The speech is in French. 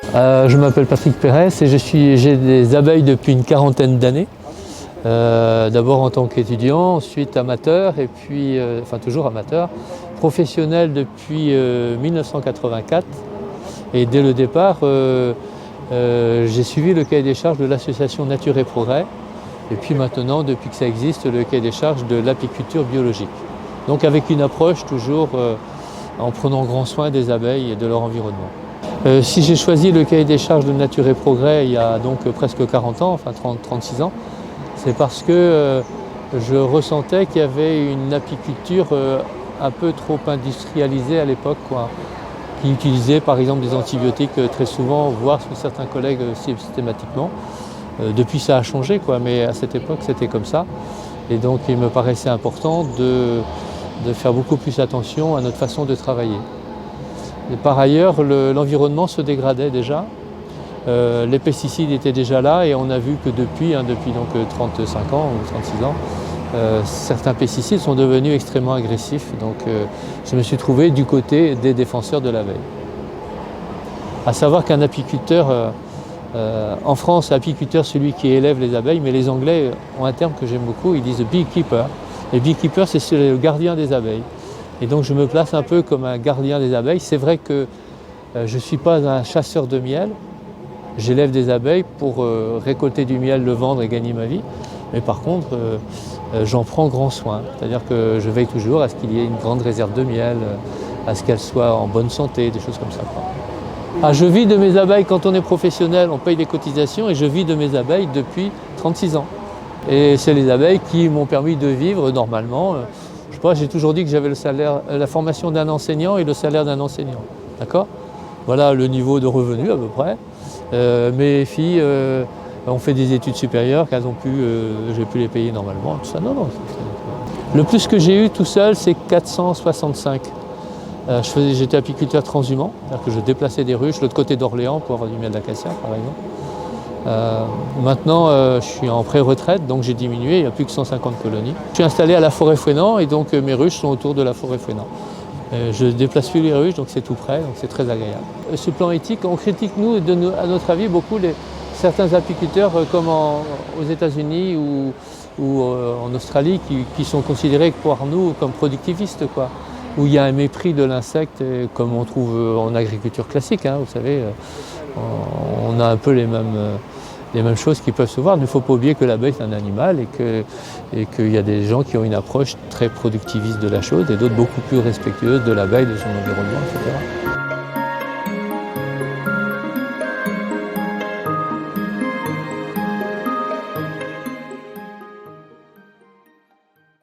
Je m'appelle Patrick Pérez et j'ai des abeilles depuis une quarantaine d'années. D'abord en tant qu'étudiant, ensuite amateur et puis, enfin toujours amateur, professionnel depuis 1984. Et dès le départ, j'ai suivi le cahier des charges de l'association Nature et Progrès. Et puis maintenant, depuis que ça existe, le cahier des charges de l'apiculture biologique. Donc avec une approche toujours en prenant grand soin des abeilles et de leur environnement. Si j'ai choisi le cahier des charges de Nature et Progrès il y a donc presque 40 ans, enfin 36 ans, c'est parce que je ressentais qu'il y avait une apiculture un peu trop industrialisée à l'époque, qui utilisait par exemple des antibiotiques très souvent, voire sur certains collègues systématiquement. Depuis ça a changé, mais à cette époque c'était comme ça. Et donc il me paraissait important de faire beaucoup plus attention à notre façon de travailler. Et par ailleurs, l'environnement se dégradait déjà. Les pesticides étaient déjà là et on a vu que depuis donc 35 ans ou 36 ans, certains pesticides sont devenus extrêmement agressifs. Donc je me suis trouvé du côté des défenseurs de l'abeille. À savoir qu'un apiculteur, en France, apiculteur, celui qui élève les abeilles, mais les Anglais ont un terme que j'aime beaucoup, ils disent beekeeper. Et beekeeper, c'est le gardien des abeilles. Et donc je me place un peu comme un gardien des abeilles. C'est vrai que je ne suis pas un chasseur de miel. J'élève des abeilles pour récolter du miel, le vendre et gagner ma vie. Mais par contre, j'en prends grand soin. C'est-à-dire que je veille toujours à ce qu'il y ait une grande réserve de miel, à ce qu'elles soient en bonne santé, des choses comme ça. Je vis de mes abeilles quand on est professionnel, on paye des cotisations et je vis de mes abeilles depuis 36 ans. Et c'est les abeilles qui m'ont permis de vivre normalement. Je sais pas, j'ai toujours dit que j'avais le salaire, la formation d'un enseignant et le salaire d'un enseignant. D'accord ? Voilà le niveau de revenu à peu près. Mes filles ont fait des études supérieures qu'elles ont pu, j'ai pu les payer normalement. Tout ça, non. Le plus que j'ai eu tout seul, c'est 465. J'étais apiculteur transhumant, c'est-à-dire que je déplaçais des ruches de l'autre côté d'Orléans pour avoir du miel d'acacia, par exemple. Maintenant, je suis en pré-retraite, donc j'ai diminué, il n'y a plus que 150 colonies. Je suis installé à la forêt Fouesnant et donc mes ruches sont autour de la forêt Fouesnant. Je ne déplace plus les ruches, donc c'est tout près, donc c'est très agréable. Sur le plan éthique, on critique, nous, à notre avis, beaucoup certains apiculteurs comme aux États-Unis ou en Australie qui sont considérés par nous comme productivistes, où il y a un mépris de l'insecte, comme on trouve en agriculture classique. Vous savez, on a un peu les mêmes choses qui peuvent se voir. Il ne faut pas oublier que l'abeille c'est un animal et qu'il y a des gens qui ont une approche très productiviste de la chose et d'autres beaucoup plus respectueuses de l'abeille, de son environnement, etc.